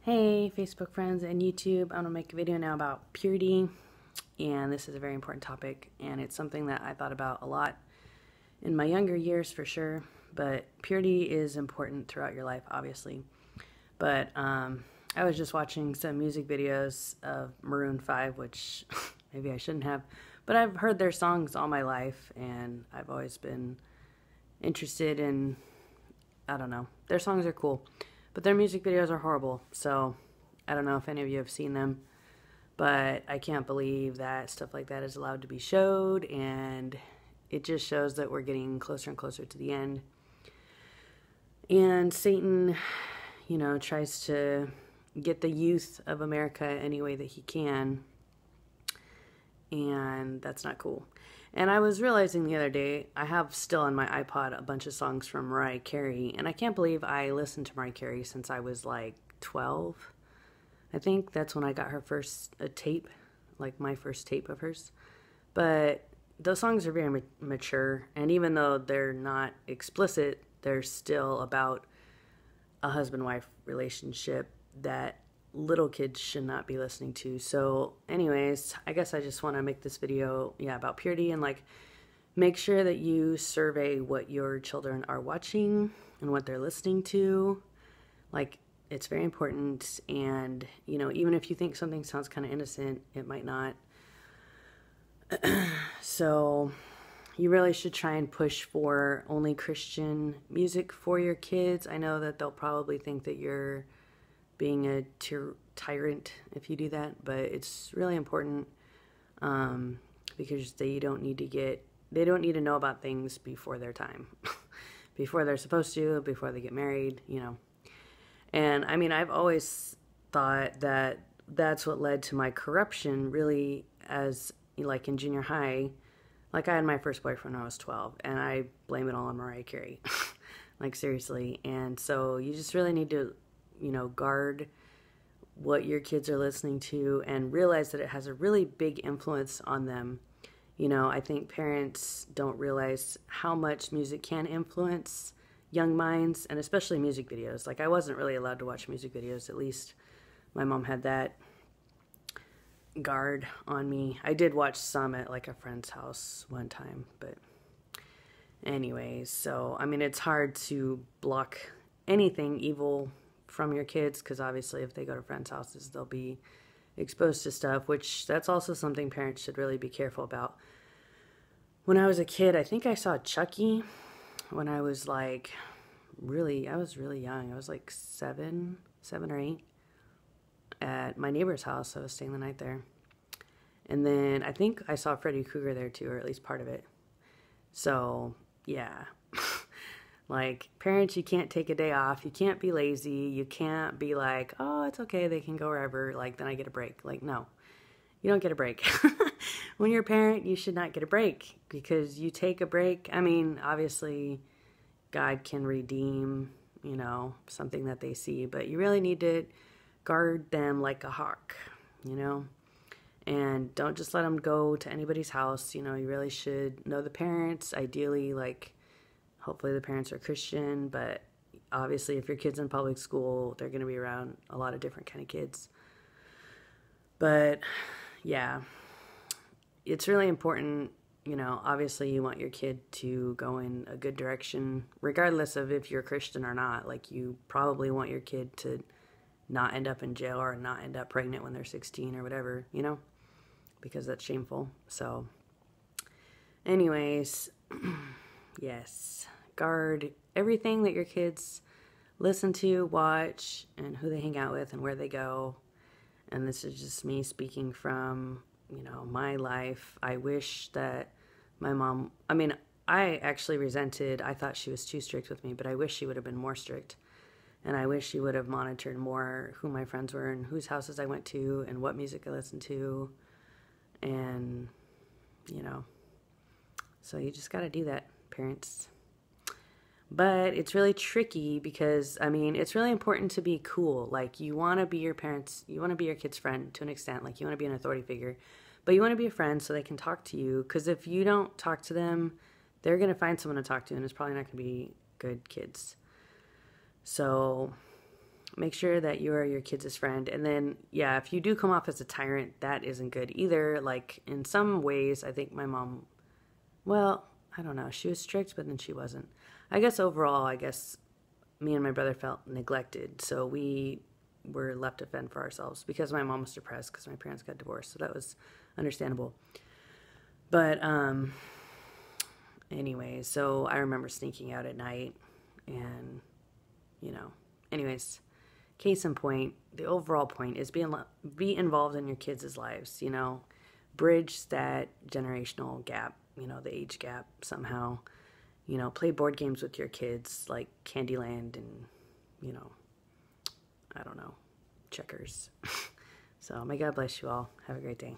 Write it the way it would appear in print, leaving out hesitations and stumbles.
Hey Facebook friends and YouTube, I'm going to make a video now about purity, and this is a very important topic, and it's something that I thought about a lot in my younger years for sure, but purity is important throughout your life, obviously. But I was just watching some music videos of Maroon 5, which maybe I shouldn't have, but I've heard their songs all my life, and I've always been interested in, I don't know, their songs are cool. But their music videos are horrible, so I don't know if any of you have seen them, but I can't believe that stuff like that is allowed to be showed, and it just shows that we're getting closer and closer to the end. And Satan, tries to get the youth of America any way that he can, and that's not cool. And I was realizing the other day, I have still on my iPod a bunch of songs from Mariah Carey, and I can't believe I listened to Mariah Carey since I was like 12. I think that's when I got her first tape, like my first tape of hers. But those songs are very mature, and even though they're not explicit, they're still about a husband-wife relationship that little kids should not be listening to. So anyways, I guess I just want to make this video about purity, and make sure that you survey what your children are watching and what they're listening to. It's very important, and even if you think something sounds kind of innocent, it might not. So you really should try and push for only Christian music for your kids. I know that they'll probably think that you're being a tyrant if you do that, but it's really important because they don't need to know about things before their time, before they're supposed to, before they get married, And I mean, I've always thought that that's what led to my corruption, really, as in junior high. I had my first boyfriend when I was 12, and I blame it all on Mariah Carey. Seriously. And so you just really need to guard what your kids are listening to and realize that it has a really big influence on them. I think parents don't realize how much music can influence young minds, and especially music videos. I wasn't really allowed to watch music videos, at least my mom had that guard on me. I did watch some at a friend's house one time, but anyways, so I mean, it's hard to block anything evil from your kids, because obviously if they go to friends' houses, they'll be exposed to stuff, which that's also something parents should really be careful about. When I was a kid, I think I saw Chucky when I was I was really young. I was 7 or 8 at my neighbor's house. I was staying the night there. And then I think I saw Freddy Krueger there too, or at least part of it. So, yeah. Parents, you can't take a day off. You can't be lazy. You can't be oh, it's okay, they can go wherever. Then I get a break. No, you don't get a break. When you're a parent, you should not get a break, because you take a break. I mean, obviously, God can redeem, something that they see, but you really need to guard them like a hawk, and don't just let them go to anybody's house. You really should know the parents, ideally, hopefully the parents are Christian, but obviously if your kid's in public school, they're going to be around a lot of different kind of kids. But yeah, it's really important, obviously you want your kid to go in a good direction, regardless of if you're Christian or not. You probably want your kid to not end up in jail or not end up pregnant when they're 16 or whatever, because that's shameful. So anyways, yes, guard everything that your kids listen to, watch, and who they hang out with and where they go. And this is just me speaking from, my life. I wish that my mom, I actually resented, I thought she was too strict with me, but I wish she would have been more strict. And I wish she would have monitored more who my friends were and whose houses I went to and what music I listened to. And, so you just got to do that, parents. But it's really tricky because, it's really important to be cool. You want to be your parents, you want to be your kid's friend to an extent. You want to be an authority figure, but you want to be a friend so they can talk to you. Because if you don't talk to them, they're going to find someone to talk to, and it's probably not going to be good kids. So make sure that you are your kids' friend. And then, yeah, if you do come off as a tyrant, that isn't good either. Like, in some ways, I think my mom, well, I don't know. She was strict, but then she wasn't. I guess overall, I guess me and my brother felt neglected. So we were left to fend for ourselves because my mom was depressed because my parents got divorced. So that was understandable. But anyway, so I remember sneaking out at night and, anyways, case in point, the overall point is be involved in your kids' lives, bridge that generational gap, the age gap somehow, play board games with your kids like Candyland and, I don't know, checkers. So may God bless you all. Have a great day.